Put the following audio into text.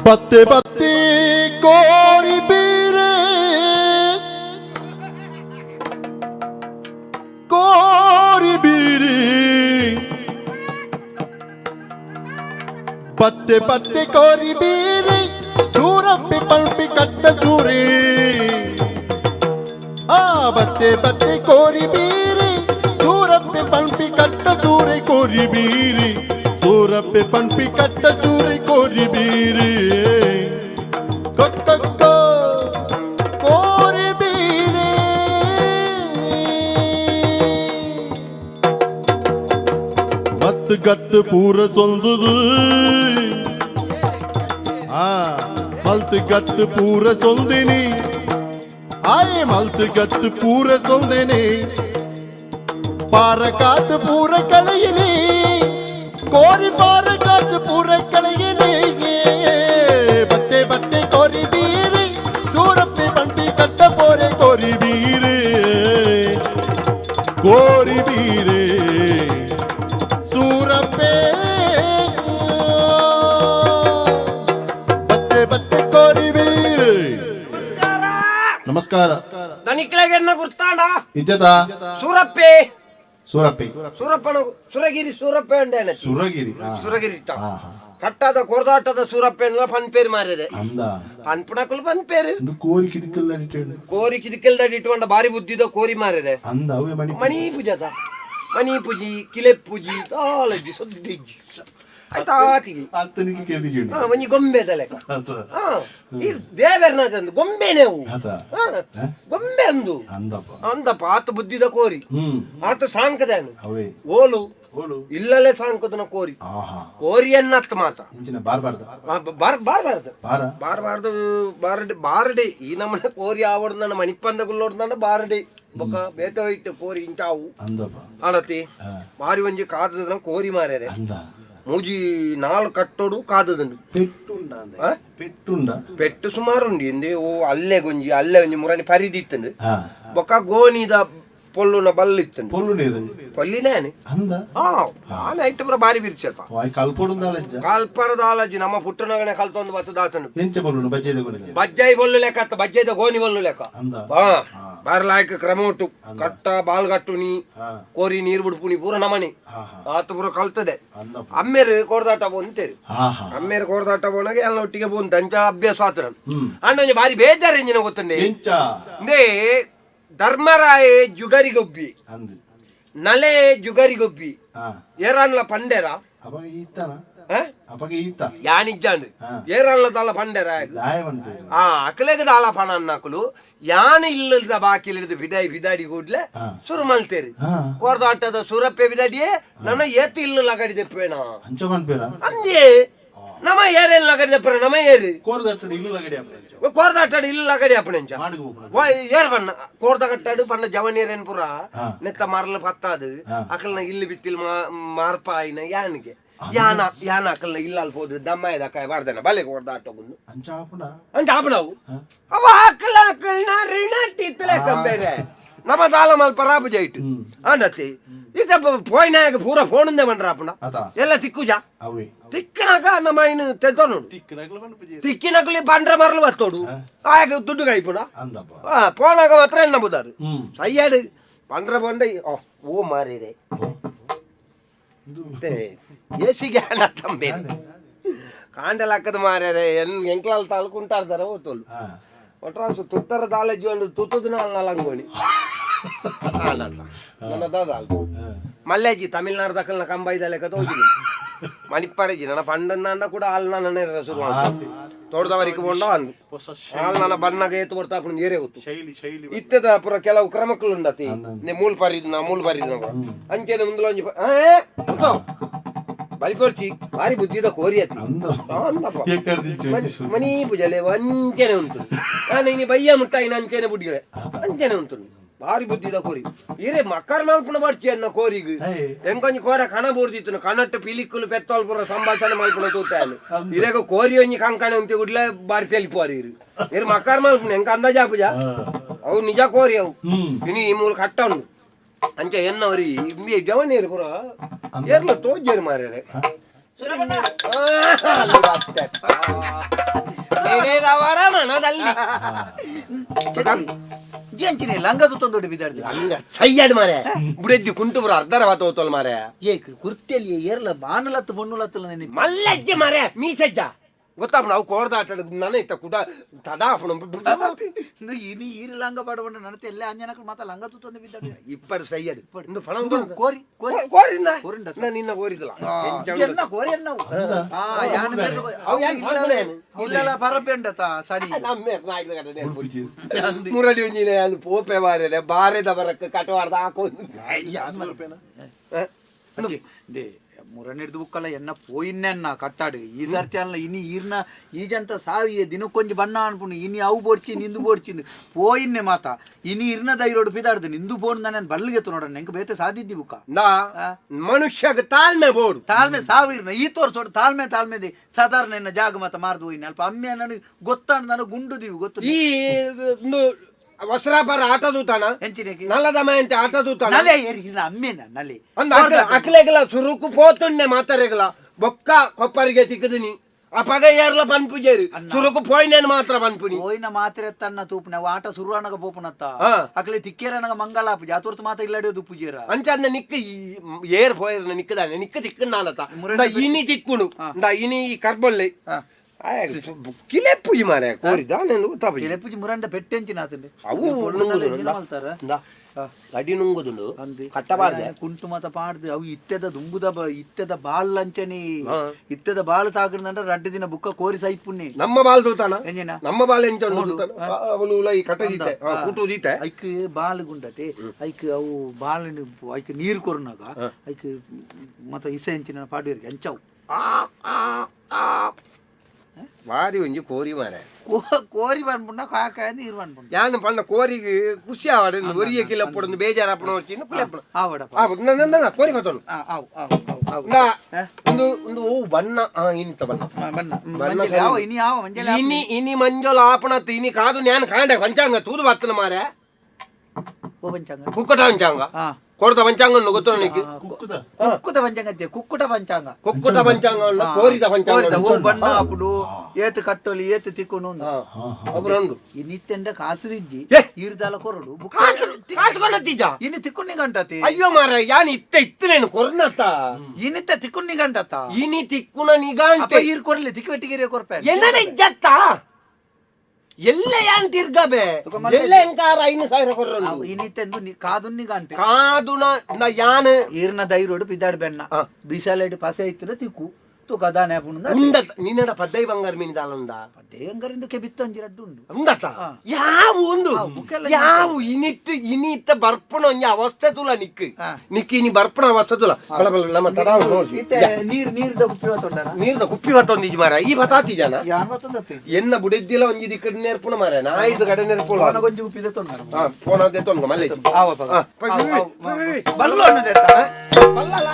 ಬತ್ತೆ ಬತ್ತೆ ಕೋರಿ ಬೀರೆ ಕೋರಿ ಬೀರಿ ಬತ್ತೆ ಬತ್ತೆ ಕೋರಿ ಬೀರಿ ಸೂರಪ್ಪಿ ಪಲ್ಪಿ ಕಟ್ಟ ಸೂರಿ ಆ ಬತ್ತೆ ಬತ್ತೆ ಕೋರಿ ಬೀರಿ ಸೂರಪ್ಪಿ ಪಲ್ಪಿ ಕಟ್ಟ ಸೂರಿ ಕೋರಿ ಬೀರಿ ಸೂರಪ್ಪಿ ಪಲ್ಪಿ ಕಟ್ಟ ಸೂರಿ ಕೋರಿ ಬೀರಿ ಕೊಕ್ಕ ಕೋರಿ ಬೀರಿ ಮತ್ ಗತ್ತು ಪೂರ ಸೊಂದುದು ಮಲ್ತ್ ಗತ್ತು ಪೂರ ಸೊಂದಿನಿ ಆಯೆ ಮಲ್ತ್ ಗತ್ತು ಪೂರ ಸೊಂದಿನಿ ಪಾರಕಾತ್ ಪೂರ ಕಳೆಯಿನಿ ಕೋರಿ ಪಾರಕಾತ್ ಪೂರ ಕಳೆಯಿನಿ ಬತ್ತೆ ಬತ್ತೆ ಕೋರಿ ಬೀರಿ ಸೂರಪ್ಪಿ ಪಂಪಿ ಕಟ್ಟ ಪೋರೆ ಕೋರಿ ಬೀರಿ ಕೋರಿ ಬೀರಿ ಸೂರಪ್ಪೆ ಬತ್ತೆ ಬತ್ತೆ ಕೋರಿ ಬೀರಿ. ನಮಸ್ಕಾರ. ದನಿಕ್ಲೆಗೆ ಗುರ್ತಾಂಡ ಇಜ್ಜತ ಸೂರಪ್ಪೆ ಸೂರಪ್ಪಿ ಸೂರಪ್ಪನ ಸುರಗಿರಿ ಸೂರಪ್ಪೆ ಅಂಡೇನೆ ಸುರಗಿರಿ ಸುರಗಿರಿ ಕಟ್ಟಾದ ಕೊರದಾಟದ ಸೂರಪ್ಪೆ ಅಂದ್ರೆ ಪನ್ ಪೇರು ಮಾರಿದೆ ಅಂದ ಪನ್ಪುಣಕುಲು ಪನ್ ಪೇರು ಕೋರಿ ಕಿದಿಕಲ್ ಕೋರಿ ಕಿದಿಕಲ್ದ ಇಟ್ಕೊಂಡ ಬಾರಿ ಬುದ್ಧಿದ ಕೋರಿ ಮಾರಿದೆ ಅಂದ ಮಣಿ ಪೂಜದ ಮಣಿ ಪೂಜಿ ಕಿಲೆ ಪೂಜಿ ತಾಳಜ್ಜಿ ಸುದ್ದಿಜ್ಜಿ ಆಯ್ತಾತಿಗೆ ಒಂಜಿ ಗೊಂಬೆದ ಲೆಕ್ಕ ಈ ದೇವರನಾಜಂದು ಗೊಂಬೆನೆ ಅವು ಗೊಂಬೆ ಅಂದು ಅಂದಪ್ಪ ಆತ ಬುದ್ಧಿದ ಕೋರಿ ಆತ ಸಾಂಕದೇನು ಓಲು ಇಲ್ಲಲೇ ಸಾಂಕದನ ಕೋರಿ ಕೋರಿಯನ್ನತ್ತ ಮಾತ ಬಾರಬಾರ್ದು ಬಾರಡೆ ಈ ನಮ್ಮನೆ ಕೋರಿ ಆವಡ್ದ ಮಣಿಪಂದ ಗುಲ್ಲೋಡ್ದ ಬಾರಡೆ ಬೊಕ್ಕ ಬೇತ ಇಟ್ಟು ಕೋರಿ ಇಂಚಾವು ಆಡತಿ ಮಾರಿ ಒಂಜಿ ಕಾದದ ಕೋರಿ ಮಾರ್ಯಾರೆ ಮೂಜಿ ನಾಲ್ ಕಟ್ಟೋಡು ಕಾದದಂಡು ಪೆಟ್ಟು ಸುಮಾರು ಉಂಡಿ ಎಂದೆ ಓ ಅಲ್ಲೇ ಒಂಜಿ ಮುರನಿ ಪರಿದಿತ್ತಂಡು ಬೊಕ್ಕ ಗೋನಿದ ಪೊಲ್ಲುನ ಬಲ್ಲಿತ್ತಂಡು ಪೊಲ್ಲಿನೇನೆ ಐಟ ಪುರ ಬಾರಿ ಬಿರ್ಚತ ಕಲ್ಪರದ ಆಲಜಿ ನಮ್ಮ ಪುಟ್ಟನಗನೆ ಕಲ್ತೊಂದು ಬತ್ತದಾತಂಡು ಬಜ್ಜಾಯಿ ಬೊಲ್ಲು ಲೆಕ್ಕ ಅತ್ತ ಬಜ್ಜಾಯ್ದ ಗೋನಿ ಬೊಲ್ಲು ಲೆಕ್ಕ ಬಾರ್ಲಾಯ್ಕ ಕ್ರಮೋಟು ಕಟ್ಟ ಬಾಲ್ಗಟ್ಟುನಿ ಕೋರಿ ನೀರು ಬಿಡ್ಪುನಿ ಪೂರ ನಮನಿ ಆತ ಪೂರ ಕಲ್ತದೆ ಅಮ್ಮೇರು ಕೊರದಾಟ ಬೋಂತೇರಿ ಅಮ್ಮೇರು ಕೊರದಾಟ ಬೋನಾಗೆ ಎಲ್ಲ ಒಟ್ಟಿಗೆ ಬೋಂತ ಅಂಚ ಅಭ್ಯಾಸ ಆತನ ಅಣ್ಣ ಬಾರಿ ಬೇಜಾರು ಎಂಜಿನ ಗೊತ್ತಂಡೆ ಇಂದೇ ಧರ್ಮರಾಯ ಜುಗರಿಗೊಬ್ಬಿ ನಲೆ ಜುಗರಿಗೊಬ್ಬಿ ಏರನ್ಲ ಪಂಡೆರ ಯಾನಿಜ್ಜಾಂಡು ಏರನ್ಲ ದಾಲ ಪಂಡೆರ ಅಕಲೆಗ ದಾಲ ಪಣ ಅನ್ನಕುಲು ಯಾನ ಇಲ್ಲದ ಬಾಕಿಲಿಡಿದು ಬಿದಾಡಿ ಕೂಡ್ಲೆ ಸುರು ಮಲ್ತೇರಿ ಕೊರದಾಟದ ಸುರಪ್ಪೆ ಬಿದಾಡಿಯೇ ನನ್ನ ಏತು ಇಲ್ಲ ಲಗಡಿ ದೆಪ್ಪೇಣ ಅಂದೇ ನಮ ಏರೇನು ಲಗಡಿ ದೆಪ್ಪರ ನಮ ಏರಿ ಕೋರದಾಟದ ಇಲ್ಲ ಲಗಡಿ ಅಪ್ಪಣೆಂಚ ಏರ್ ಬಣ್ಣ ಕೋರ್ದ ಕಟ್ಟಾಡು ಪಂಡ ಜವನೀರೇನ್ ಪುರ ನೆತ್ತ ಮರಲು ಪತ್ತಾದು ಅಕಲ್ನ ಇಲ್ಲಿ ಬಿತ್ತಿಲ್ ಮಾರ್ಪ ಆಯ್ನ ಯಾನಿಗೆ ಯಾನ ಅಕಲ್ನ ಇಲ್ಲ ಅಲ್ಲಿ ಹೋದ್ರೆ ದಮ್ಮಾಯದ ಕಾಯಿ ಬಾರ್ದೇನ ಬಲೆ ಕೋರ್ದ ಆಟೋಗುಂದು ಅಂಚ ಆಪಣವು ಅವ ಅಕಲ್ನ ರಿಣಟ್ಟಿತ್ತಲೆ ಕಂಬೇರೆ ನಮ್ಮ ದಾಲ ಮಲ್ ಪರಾಪು ಜೈಟ್ ಅಂಡತಿ ಇದ ಪೋಯ್ನಾಗ ಪೂರ ಫೋನ್ ಬಂದ್ರ ಅಪ್ಪಣ ಎಲ್ಲ ತಿಕ್ಕುಜ ತಿಕ್ಕನಾಗ ನಮ್ಮ ಇನ್ನು ತೆತ್ತೋ ನೋಡು ತಿಕ್ಕಿನಕಲಿ ಪಂಡ್ರ ಮರಲು ಬತ್ತೋಡು ಆಗ ದುಡ್ಡು ಕೈಪುಣ ಪೋನಾಗ ಮಾತ್ರ ಎನ್ನ ಬುದಾರು ಅಯ್ಯಾಡು ಪಂಡ್ರ ಬಂಡ ಓ ಮಾರಿರೆ ಏಸಿಗೆ ಹಣ ತಂಬೆ ಕಾಂಡಲ ಹಾಕದ ಮಾರ್ಯಾರೆ ಎಂಕ್ಲಾಲ್ ತಾಳ್ಕುಂಟಾರ್ದಾರ ಓತೋಲು ಒಟ್ರಾಸು ತುತ್ತರ ದಾಲಜ್ಜು ಅಂಡು ತುತ್ತದ ನಲ್ಲಂಗೋಣಿ ಮಲ್ಲೇಜಿ ತಮಿಳ್ನಾಡು ದಕ್ಕಲ್ನ ಕಂಬೈದ ಲೆಕ್ಕ ತೋಜಿನಿ ಮಣಿಪ್ಪರೇಜಿ ನನ್ನ ಪಂಡನ್ನ ಕೂಡ ಹಾಲ್ ನನ್ನ ಶುರು ತೋಟದವರಿಗೆ ಕೊಂಡ ಅಂದು ಹಾಲ್ ನನ್ನ ಬಣ್ಣಗ ಏತು ಬರ್ತಾ ಏರೇ ಗೊತ್ತು ಇತ್ತದ ಪುರ ಕೆಲವು ಕ್ರಮಕ್ಕಳು ಉಂಡತಿ ಮೂಲ್ ಪರಿದ ಅಂಚೆನೆ ಮುಂದಲ ಒಂಜಿ ಬಲಿಪರ್ಚಿ ಭಾರಿ ಬುದ್ಧಿದ ಕೋರಿ ಅತಿ ಮನಿ ಪೂಜಲೆ ಅಂಚೆನೆ ಉಂಟು ನಾನು ಇನ್ನು ಬಯ್ಯ ಮುಟ್ಟಾಯಿನ ಅಂಚೆನೆ ಬುಡ್ಗೆ ಅಂಚೆನೆ ಉಂಟು ಭಾರಿ ಬುದ್ಧಿದ ಕೋರಿ ಇರೇ ಮಕ್ಕರ್ ಮಲ್ಪುಣ ಬರ್ಚಿ ಅನ್ನ ಕೋರಿಗ ಎಂಕೊಂಜಿ ಕೋಡ ಕಣ ಬೋರ್ದಿತ್ತು ಕಣಟ್ಟು ಪಿಲಿಕ್ಕುಲು ಪೆತ್ತೋಲ್ ಪುರ ಸಂಭಾಷಣೆ ಮಲ್ಪುಣ ತೂತಾನು ಇರೇಗ ಕೋರಿ ಒಂಜಿ ಕಂಕಣೆ ಅಂತ ಉಡ್ಲೆ ಬಾರಿ ತೆಲಿಪೋರಿ ಇರು ಮಕ್ಕರ್ ಮಲ್ಪುಣ ಎಂಕ ಅಂದಾಜ ಪೂಜ ಅವು ನಿಜ ಕೋರಿ ಅವು ಇನ್ನು ಈ ಮೂಲ ಕಟ್ಟ ಅಂಚೆ ಎನ್ನವರಿ ಜವನೀರು ಪುರ ಏರ್ಲ ತೋಜೇರು ಮಾರ್ಯಾರೆ ನಡೆದವರ ಮನದಲ್ಲಿ ಜಂಚಿನಿ ಲಂಗ ತುತ್ತೊಂದು ಬಿದ್ದಾಡ್ದು ಹಂಗ ಸೈಯಡ್ ಮಾರೆ ಬುಡೆದ್ದಿ ಕುಂಟು ಬರೋ ಅರ್ಧರ ವಾತ ಹೋತಲ್ ಮಾರೆ ಏಕ್ ಕುರ್ತಿಯಲ್ಲಿ ಏರ್ಲ ಬಾನಲತ್ತು ಬಣ್ಣುಲತ್ತಲ್ಲ ನೆನೆ ಮಲ್ಲಜ್ಜೆ ಮಾರೆ ಮೀಸಜ್ಜ ಗೊತ್ತಾಪ ನಾವು ಕೋರ್ದಾಟ ನನ್ನ ಇತ್ತ ಕುಡ ತಡಾಪಣ ಇನಿ ಈರು ಲಂಗ ಪಾಡಬಂಡ ನಡತೆ ಎಲ್ಲ ಅಂಜನಕ್ಳು ಮಾತ ಲಂಗ ತುತ್ತೊಂದು ಬಿದ್ದಾಡ್ದು ಇಪ್ಪಡು ಸೈಯಡ್ ಇಂದು ಪಣ ಕೋರಿ ಕೋರಿನ ಕೋರಿಂಡ ನಿನ್ನ ಕೋರಿದಲ್ಲ ಎನ್ನ ಕೋರಿ ಎನ್ನವು ಇಲ್ಲಲ್ಲ ಪರಪೆಂಡತ ಸಡಿ ಮುರಡಿ ಒಂಜಿನ ಅಲ್ಲಿ ಪೋಪೆ ಬಾರೆ ಬಾರೆದ ಬರಕ್ಕೆ ಕಟವಾರ್ದ ಹಾಕೋ ಮುರನಿಡ್ದು ಬುಕ್ಕಲ್ಲ ಎನ್ನ ಪೋಯಿನ್ನೆನ್ನ ಕಟ್ಟಾಡು ಈ ಸರ್ತಿ ಅಲ್ಲ ಇನಿ ಈರ್ನ ಈಜಂತ ಸಾವಿಯ ದಿನಕ್ಕೊಂಜಿ ಬಣ್ಣ ಅನ್ಪುಂಡು ಇನಿ ಅವು ಬೋಡ್ಚಿ ನಿಂದು ಬೋಡ್ಚಿಂದು ಪೋಯಿನ್ನೆ ಮಾತ ಇನಿ ಇರ್ನ ದೈರೋಡು ಬಿದಾಡ್ದು ನಿಂದು ಬೋನ್ ನಾನು ಬಲ್ಲಿಗೆತ್ತು ನೋಡ ನೆಂಕ ಬೇತೆ ಸಾಧಿದ್ದಿ ಬುಕ್ಕ ನಾ ಮನುಷ್ಯಗ ತಾಳ್ಮೆ ಬೋಡು ತಾಳ್ಮೆ ಸಾವಿರ್ನ ಈ ತೋರ್ಸೋಡು ತಾಳ್ಮೆದೆ ಸಾಧಾರಣ ಎನ್ನ ಜಾಗ ಮತ ಮಾರ್ದು ಹೋಯ್ನ ಅಲ್ಪ ಅಮ್ಮೆ ನನಗೆ ಗೊತ್ತಾಣ ನನಗೆ ಗುಂಡುದೀವಿ ಗೊತ್ತು ಈ ವಸ್ರಾಪರ ಆಟದು ತಾಣ ಹೆಂಚಿನೇಕಿ ನಲ್ಲದ ಮಯಂತೆ ಆಟದು ತಾಣ ನಲೆ ಏರಿ ಅಮ್ಮೇನ ನಲೆ ಅಕ್ಲೆಗಲ ಸುರುಕು ಪೋತುಂಡೆ ಮಾತಾರೆಗಲ ಬೊಕ್ಕ ಕೊಪ್ಪರಿಗೆ ತಿಕ್ಕದಿನಿ ಅಪಗ ಏರ್ಲ ಪನ್ಪುಜೇರಿ ಸುರುಕು ಪೋಯ್ನೇನು ಮಾತ್ರ ಪನ್ಪುನಿ ಹೋಯ್ನ ಮಾತ್ರೆ ತನ್ನ ತೂಪು ನಾವು ಆಟ ಸುರುವಾನಗ ಪೋಪುನತ್ತ ಅಕ್ಲೆ ತಿಕ್ಕೇರನಗ ಮಂಗಲ ಪೂಜೆ ಅತುರ್ತು ಮಾತ ಇಲ್ಲಡಿಯೋದು ಪೂಜೇರ ಅಂಚಂದ ನಿಕ್ಕ ಏರ್ ಪೋಯರ್ನ ನಿಕ್ಕದಾನೆ ನಿಕ್ಕ ತಿಕ್ಕನ್ ನಾನತ ಇನಿ ತಿಕ್ಕುನು ಇನಿ ಕರ್ಬೊಲ್ಲೆ ಕಿಲೆ ಪೂಜಿ ಮಾರೆ ಕೋರಿದ ಪೂಜೆ ಮುರಂಡ ಪೆಟ್ಟೆಂಚಿನ ಆತಂಡೆ ಅವು ಮಾಡ್ತಾರ ಗಡಿ ನುಂಗುದುಂಡು ಕಟ್ಟಬಾರ್ದೆ ಕುಂಟು ಮತ ಪಾಡ್ದು ಅವು ಇತ್ತದ ಬಾಲ್ ಲಂಚನಿ ಇತ್ತದ ಬಾಲ್ ತಾಕಂದ್ರೆ ರಡ್ಡು ದಿನ ಬುಕ್ಕ ಕೋರಿ ಸೈಪುಣ್ಣಿ ನಮ್ಮ ಬಾಲ್ ತೂತಾನ ಎಂಜಿನ ನಮ್ಮ ಬಾಲ್ ಎಂಚ ಅವಳು ಈ ಕಟ್ಟದೀತೆ ಕೂಟುದೀತೆ ಐಕ್ ಬಾಲ್ ಗುಂಡತೆ ಐಕ್ ಅವು ಬಾಲ್ ಐಕ್ ನೀರು ಕೊರ್ನಾಗ ಐಕ್ ಮತ ಇಸೆ ಎಂಚಿನ ಪಾಡಿಯರಿಗೆ ಅಂಚವು ವಾರಿ ಒಂಜಿ ಕೋರಿ ಮಾರೆ ಕೋರಿ ಬಂದ್ಬಿಟ್ಟ ಕಾಕ ನೀರು ಬಂದ್ಬಿಟ್ಟು ಯಾನು ಪಣ್ಣ ಕೋರಿಗೆ ಖುಷಿ ಆವಾಡ ಒರಿಯ ಕಿಲಪ್ಪಡೊಂದು ಬೇಜಾರ ಅಪ್ಪಣ వచ్చిನ ಕುಲೆಪ್ಪಣ ಆವಡ ಕೋರಿ ಬತ್ತನು ನಾ ಒಂದು ಓ ಬಣ್ಣ ಇನಿತ ಬಣ್ಣ ಇನಿ ಮಂಜೋಲ ಆಪಣತ್ತು ಇನಿ ಕಾದು ನ್ಯಾನ್ ಕಾಂಡೆ ಪಂಚಾಂಗ ತೂದು ಬತ್ತನ ಮಾರೆ ಓ ಪಂಚಾಂಗ ಕುಕ್ಕಟ ಪಂಚಾಂಗ ಕೊಡ್ತ ಪಂಚಾಂಗ ಗೊತ್ತು ನನಗೆ ಕುಕ್ಕುದ ಪಂಚಾಂಗ ಕುಕ್ಕುಟ ಪಂಚಾಂಗ ಕುಕ್ಕುಟ ಪಂಚಾಂಗ ಕೋರಿದ ಪಂಚಾಂಗ ಓ ಬಣ್ಣ ಅప్పుడు ಏತು ಕಟ್ಟೋಲಿ ಏತು ತಿಕ್ಕೊಂಡು ಒಬ್ಬರೊಂದು ಈ ನಿತ್ಯಂಡ ಕಾಸುದಿಜ್ಜಿ ಈರ್ದಾಲ ಕೊರಡು ಕಾಸುಕೊಂಡತ್ತೀಜ ಇನ್ನು ತಿಕ್ಕುಣ್ಣಿ ಗಂಟತಿ ಅಯ್ಯೋ ಮಾರ ಯಾನ್ ಇತ್ತೇನು ಕೊರ್ನತ್ತ ಇನ್ನಿತ್ತ ತಿಕ್ಕುಣ್ಣಿ ಗಂಟತ ಇನಿ ತಿಕ್ಕುನ ನಿಗಾಂತೆ ಈರ್ ಕೊರ್ಲಿ ತಿಕ್ಕಿಟ್ಟಿಗಿರಿ ಕೊರ್ಪೆ ಎಲ್ಲದ ಇಜ್ಜತ್ತ ಎಲ್ಲ ಯಾನ್ ತಿರ್ಗಬೆ ಎಲ್ಲ ಎಂಕಾರ 5,000 ಕೊರ್ರನು ಇನ್ನಿತ್ತೆಂದು ಕಾದುನ್ನಿ ಗಂಟೆ ಕಾದುನ ಯಾನ್ ಈರ್ನ ದೈರೋಡು ಪಿದಾಡ್ ಬೆಣ್ಣ ಬಿಸಾಲೆಡ್ ಪಸೆ ಇತ್ತು ತಿಕ್ಕು ತು ಕದಾನೆ ಪುಂಡ ನಿನ್ನಡ ಪದ್ದೈ ಬಂಗಾರ ಮೀನಿದಾಲುಂದ ದೇಂಗರಿಂದಕ್ಕೆ ಬಿತ್ತಂಜಿ ರಡ್ಡು ಉಂಡು ಉಂದತ್ತ ಯಾವ ಒಂದು ಯಾವ ಇನಿತ್ತ ಬರ್ಪಣ ಒಂಜಿ ಅವಸ್ಥೆ ತುಲ ನಿಕ್ಕಿ ಇನಿ ಬರ್ಪಣ ಅವಸ್ಥೆ ತುಲ ನಮ್ಮ ತಡ ನೋಡಿ ನೀರ್ದ ಕುಪ್ಪಿ ಹೊತ್ತೊಂಡಾರ ನೀರ್ದ ಕುಪ್ಪಿ ಹೊತ್ತೊಂದಿಜಿ ಮಾರ ಈ ಬತಾತಿ ಜನ ಯಾನ್ ಹೊತ್ತೊಂದತ್ತೆ ಎನ್ನ ಬುಡೆದ್ದಿಲ ಒಂಜಿ ದಿಕ್ಕದ ನೇರ್ಪುಣ ಮಾರ ನಾಯ್ದು ಕಡೆ ನೇರ್ಪುಣ ಕೊಂಜಿ ಕುಪ್ಪಿ ತೊಂಡಾರ ಫೋನ್ ಅದೇ ತೊಂಗ ಮಲ್ಲೆ ಬಲ್ಲು ಅನ್ನೋದೆತ್ತ ಬಲ್ಲ